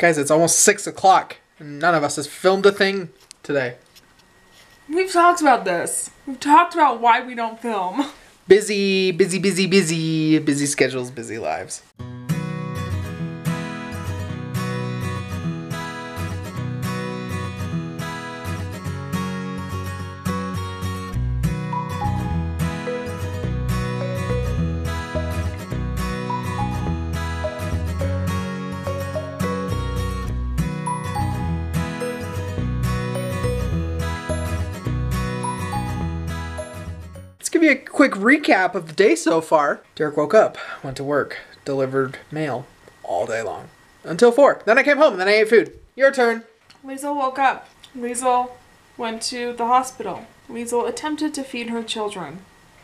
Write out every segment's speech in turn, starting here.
Guys, it's almost 6 o'clock, and none of us has filmed a thing today. We've talked about this. We've talked about why we don't film. Busy schedules, busy lives. Give you a quick recap of the day so far. Derek woke up, went to work, delivered mail all day long until 4. Then I came home and then I ate food. Your turn. Leisl woke up. Leisl went to the hospital. Leisl attempted to feed her children.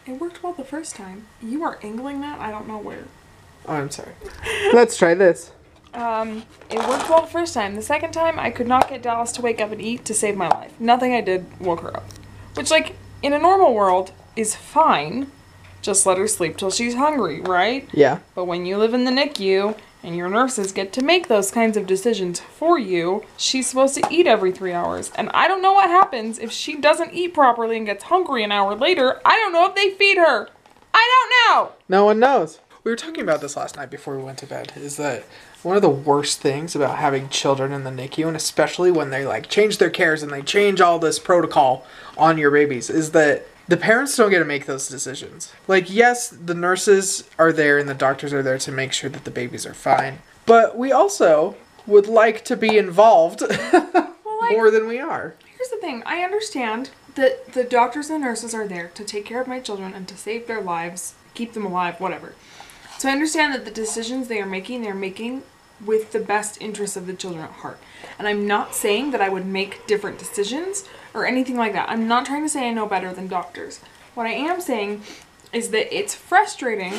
It worked well the first time. You are angling that? I don't know where. Oh, I'm sorry. Let's try this. It worked well the first time. The second time, I could not get Dallas to wake up and eat to save my life. Nothing I did woke her up. Which, like, in a normal world is fine. Just let her sleep till she's hungry, right? Yeah. But when you live in the NICU and your nurses get to make those kinds of decisions for you, she's supposed to eat every 3 hours. And I don't know what happens if she doesn't eat properly and gets hungry an hour later. I don't know if they feed her. I don't know. No one knows. We were talking about this last night before we went to bed, is that one of the worst things about having children in the NICU, and especially when they like change their cares and they change all this protocol on your babies, is that the parents don't get to make those decisions. Like, yes, the nurses are there and the doctors are there to make sure that the babies are fine. But we also would like to be involved more than we are. Here's the thing. I understand that the doctors and nurses are there to take care of my children and to save their lives, keep them alive, whatever. So I understand that the decisions they're making with the best interests of the children at heart. And I'm not saying that I would make different decisions or anything like that. I'm not trying to say I know better than doctors. What I am saying is that it's frustrating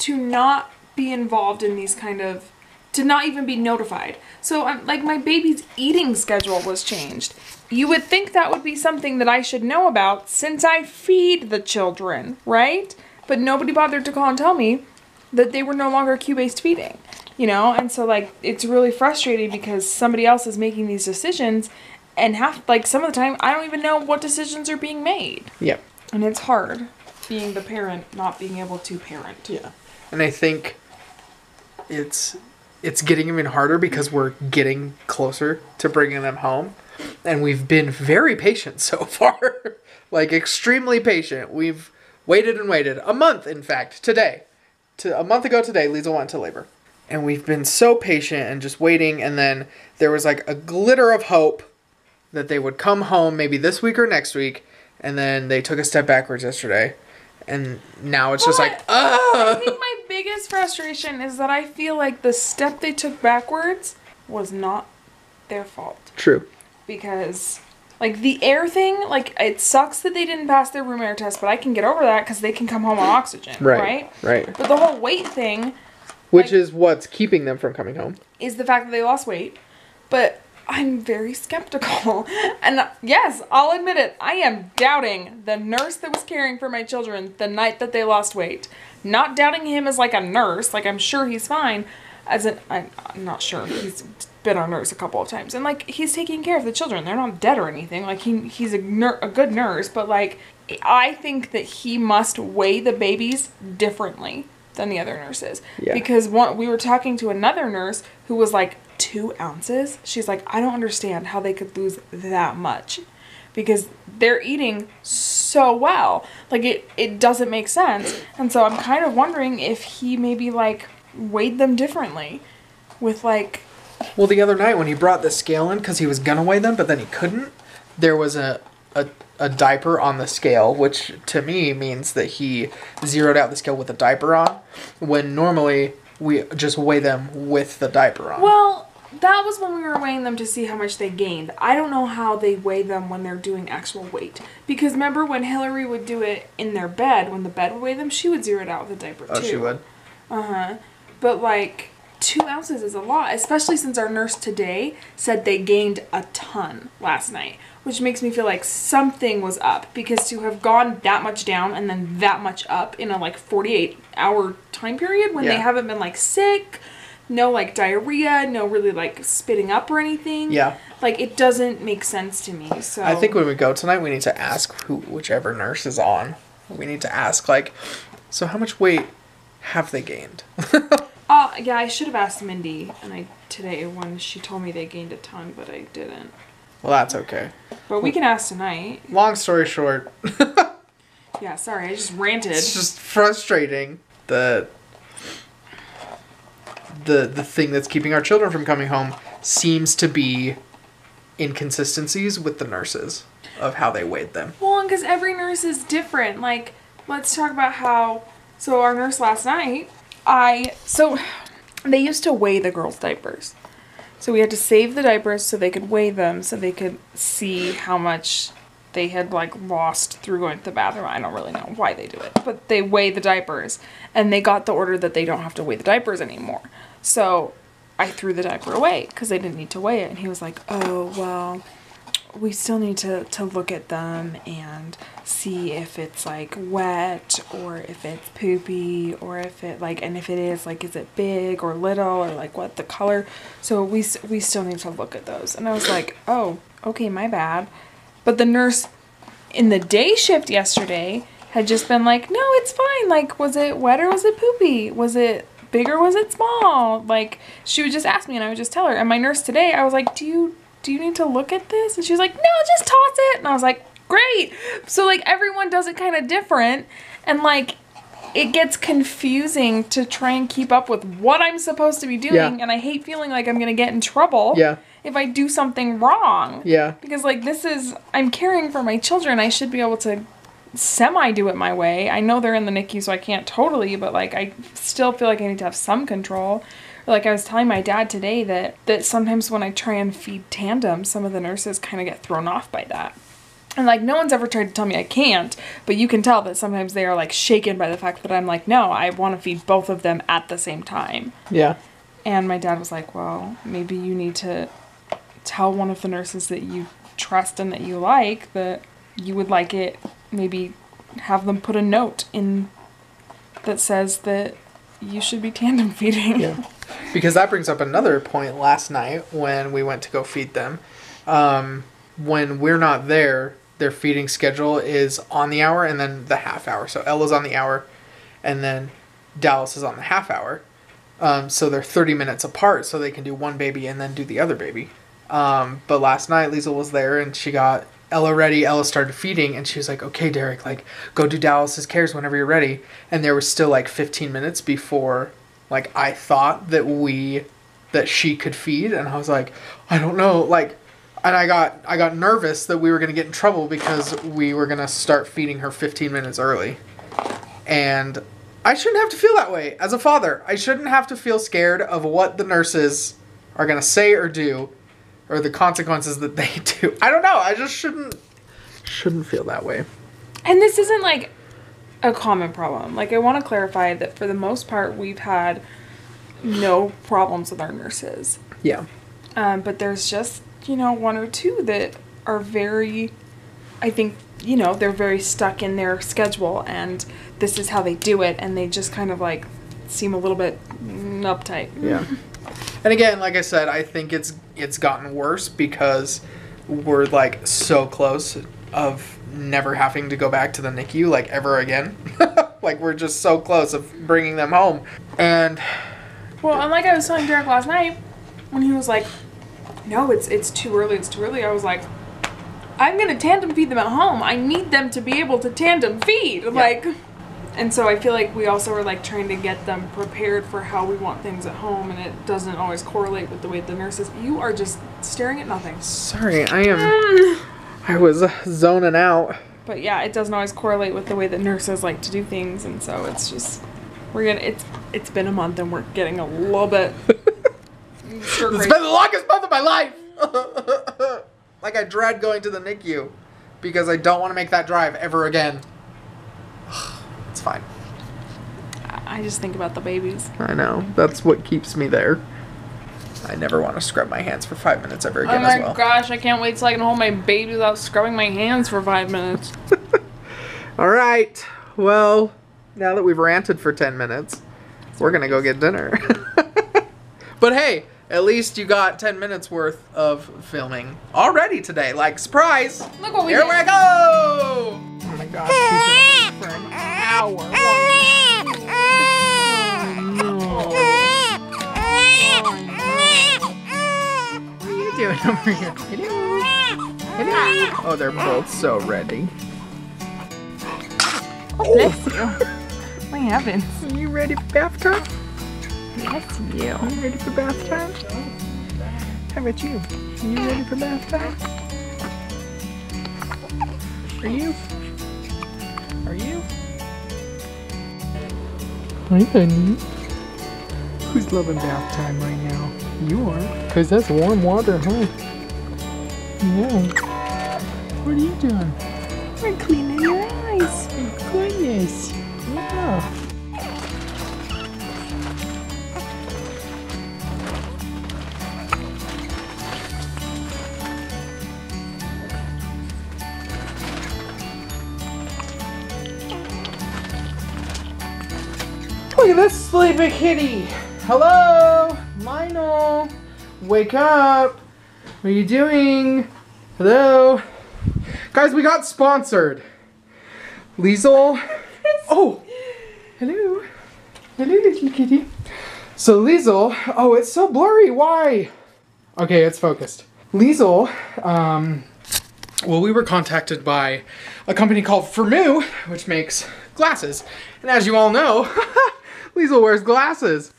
to not be involved in these kind of, to not even be notified. So like my baby's eating schedule was changed. You would think that would be something that I should know about since I feed the children, right? But nobody bothered to call and tell me that they were no longer cue-based feeding, you know? And so, like, it's really frustrating because somebody else is making these decisions and some of the time, I don't even know what decisions are being made. Yep. And it's hard being the parent, not being able to parent. Yeah. And I think it's getting even harder because we're getting closer to bringing them home. And we've been very patient so far. Like, extremely patient. We've waited and waited. A month, in fact, today. A month ago today, Leisl went into labor. And we've been so patient and just waiting. And then there was like a glitter of hope that they would come home maybe this week or next week. And then they took a step backwards yesterday. And now it's just like, I think my biggest frustration is that I feel like the step they took backwards was not their fault. True. Because, like, the air thing, like, it sucks that they didn't pass their room air test, but I can get over that because they can come home on oxygen, right? Right. But the whole weight thing... Which is what's keeping them from coming home. Is the fact that they lost weight. But I'm very skeptical. And yes, I'll admit it, I am doubting the nurse that was caring for my children the night that they lost weight. Not doubting him as, like, a nurse. Like, I'm sure he's fine. I'm not sure. He's been our nurse a couple of times. And, like, he's taking care of the children. They're not dead or anything. Like, he's a good nurse. But, like, I think that he must weigh the babies differently than the other nurses. Yeah. Because we were talking to another nurse who was, like, 2 ounces. She's like, I don't understand how they could lose that much. Because they're eating so well. Like, it doesn't make sense. And so I'm kind of wondering if he maybe, like, weighed them differently with, like... Well, the other night when he brought the scale in because he was gonna weigh them, but then he couldn't, there was a diaper on the scale, which to me means that he zeroed out the scale with a diaper on, when normally we just weigh them with the diaper on. Well, that was when we were weighing them to see how much they gained. I don't know how they weigh them when they're doing actual weight. Because remember when Hillary would do it in their bed, when the bed would weigh them, she would zero it out with a diaper too. Oh, she would? Uh-huh. But, like, 2 ounces is a lot, especially since our nurse today said they gained a ton last night, which makes me feel like something was up, because to have gone that much down and then that much up in a, like, 48-hour time period when they haven't been, like, sick, no, like, diarrhea, no really, like, spitting up or anything. Yeah. Like, it doesn't make sense to me, so... I think when we go tonight, we need to ask whichever nurse is on. We need to ask, like, so how much weight have they gained? Yeah, I should have asked Mindy today when she told me they gained a ton, but I didn't. Well, that's okay. But we can ask tonight. Long story short. Yeah, sorry, I just ranted. It's just frustrating. The thing that's keeping our children from coming home seems to be inconsistencies with the nurses of how they weighed them. Well, because every nurse is different. Like, let's talk about how... So, our nurse last night, So, they used to weigh the girls' diapers. So, we had to save the diapers so they could weigh them, so they could see how much they had, like, lost through going to the bathroom. I don't really know why they do it. But they weigh the diapers. And they got the order that they don't have to weigh the diapers anymore. So, I threw the diaper away because they didn't need to weigh it. And he was like, oh, well... we still need to look at them and see if it's like wet or if it's poopy or if it like, and if it is like, is it big or little or like what the color. So we still need to look at those. And I was like, oh, okay, my bad. But the nurse in the day shift yesterday had just been like, no, it's fine. Like, was it wet or was it poopy? Was it big or was it small? Like, she would just ask me and I would just tell her. And my nurse today, I was like, do you need to look at this? And she was like, no, just toss it. And I was like, great. So, like, everyone does it kind of different. And, like, it gets confusing to try and keep up with what I'm supposed to be doing. Yeah. And I hate feeling like I'm going to get in trouble if I do something wrong. Yeah. Because, like, I'm caring for my children. I should be able to semi-do it my way. I know they're in the NICU, so I can't totally, but, like, I still feel like I need to have some control. Like, I was telling my dad today that sometimes when I try and feed tandem, some of the nurses kind of get thrown off by that. And, like, no one's ever tried to tell me I can't, but you can tell that sometimes they are, like, shaken by the fact that I'm like, no, I want to feed both of them at the same time. Yeah. And my dad was like, well, maybe you need to tell one of the nurses that you trust and that you like that you would like it, maybe have them put a note in that says that you should be tandem feeding. Yeah. Because that brings up another point last night when we went to go feed them. When we're not there, their feeding schedule is on the hour and then the half hour. So Ella's on the hour and then Dallas is on the half hour. So they're 30 minutes apart so they can do one baby and then do the other baby. But last night Leisl was there and she got Ella ready. Ella started feeding and she was like, okay, Derek, like, go do Dallas's cares whenever you're ready. And there was still like 15 minutes before, like, I thought that she could feed. And I was like, I don't know. Like, and I got nervous that we were going to get in trouble because we were going to start feeding her 15 minutes early. And I shouldn't have to feel that way as a father. I shouldn't have to feel scared of what the nurses are going to say or do, or the consequences that they do. I don't know. I just shouldn't feel that way. And this isn't, like, a common problem. Like, I want to clarify that for the most part, we've had no problems with our nurses. Yeah. But there's just, one or two that are very, I think, they're very stuck in their schedule and this is how they do it. And they just kind of, like, seem a little bit uptight. Yeah. And again, like I said, I think it's gotten worse because we're, like, so close of never having to go back to the NICU, like, ever again. Like, we're just so close of bringing them home. And... well, and like I was telling Derek last night, when he was like, no, it's too early, I was like, I'm going to tandem feed them at home. I need them to be able to tandem feed. Yeah. Like... and so I feel like we also are, like, trying to get them prepared for how we want things at home, and it doesn't always correlate with the way the nurses... You are just staring at nothing. Sorry, I was zoning out. But yeah, it doesn't always correlate with the way that nurses like to do things, and so it's just... It's been a month, and we're getting a little bit... It's been the longest month of my life! Like, I dread going to the NICU, because I don't want to make that drive ever again. It's fine. I just think about the babies. I know. That's what keeps me there. I never want to scrub my hands for 5 minutes ever again as well. Oh my gosh, I can't wait till I can hold my baby without scrubbing my hands for 5 minutes. All right. Well, now that we've ranted for 10 minutes, we're going to go get dinner. But hey, at least you got 10 minutes worth of filming already today. Like, surprise! Look what we Here did. we go! Oh my gosh, she's been for an hour. What are you doing over here? Hello? Hello? Oh, they're both so ready. Oh, bless you. What happened? Are you ready for bath time? Bless you. Are you ready for bath time? How about you? Are you ready for bath time? Are you? Are you? Hi, honey. Who's loving bath time right now? You are. Because that's warm water, huh? Yeah. What are you doing? We're cleaning your eyes. Oh, goodness. Yeah. Look at this sleepy kitty. Hello, Lionel. Wake up. What are you doing? Hello. Guys, we got sponsored. Leisl. Oh, hello. Hello, little kitty. So Leisl, oh, it's so blurry. Why? Okay, it's focused. Leisl, well, we were contacted by a company called Firmoo, which makes glasses. And as you all know, Leisl wears glasses.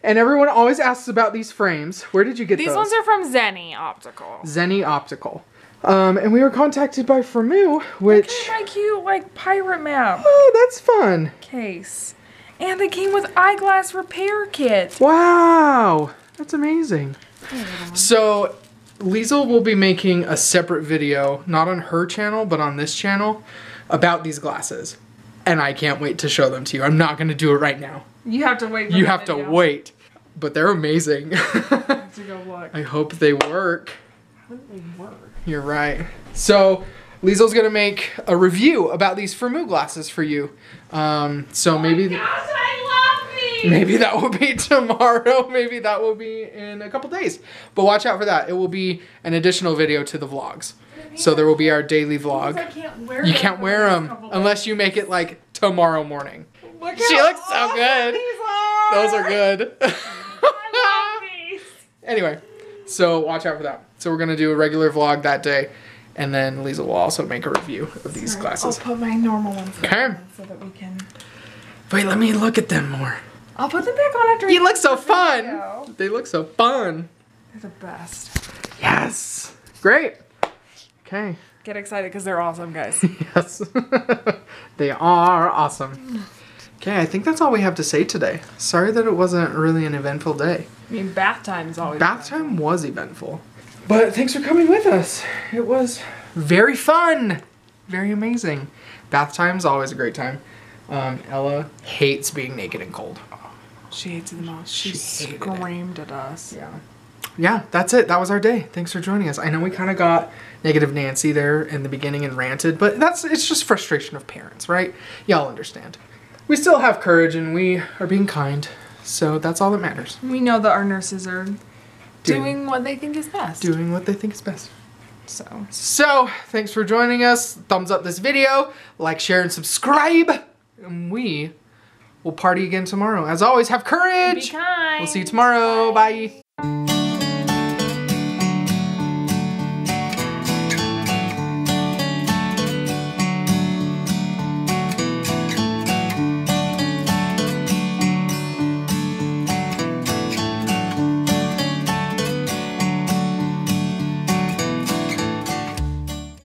And everyone always asks about these frames. Where did you get those? These ones are from Zenny Optical. Zenny Optical. And we were contacted by Firmoo, which... Look at my cute, like, pirate map Oh, that's fun. case. And they came with eyeglass repair kit. Wow. That's amazing. So, Leisl will be making a separate video, not on her channel, but on this channel, about these glasses. And I can't wait to show them to you. I'm not going to do it right now. You have to wait for You the have to video. wait. But they're amazing. I have to go look. I hope they work. How do they work? You're right. So, Leisel's gonna make a review about these Firmoo glasses for you. So maybe maybe that will be tomorrow. Maybe that will be in a couple days. But watch out for that. It will be an additional video to the vlogs. So there will be our daily vlog. I can't wear You them can't for wear the next them couple unless you make it like tomorrow morning. Look She how looks so awesome good. These are. Those are good. I love these. Anyway, so watch out for that. So we're gonna do a regular vlog that day, and then Leisl will also make a review of these glasses. I'll put my normal ones Okay. on so that we can. Wait, let me look at them more. I'll put them back on after. You look so the fun. video. They look so fun. They're the best. Yes. Great. Okay. Get excited because they're awesome, guys. Yes. They are awesome. Okay, I think that's all we have to say today. Sorry that it wasn't really an eventful day. I mean, bath time is always. Bath time was eventful. But thanks for coming with us. It was very fun. Very amazing. Bath time's always a great time. Ella hates being naked and cold. She hates it the most. She hated it. screamed at us. Yeah. Yeah, that's it. That was our day. Thanks for joining us. I know we kind of got negative Nancy there in the beginning and ranted, but it's just frustration of parents, right? Y'all understand. We still have courage and we are being kind, so that's all that matters. We know that our nurses are doing what they think is best. Doing what they think is best. So, Thanks for joining us. Thumbs up this video, like, share, and subscribe. And we will party again tomorrow. As always, have courage. be kind. We'll see you tomorrow. Bye.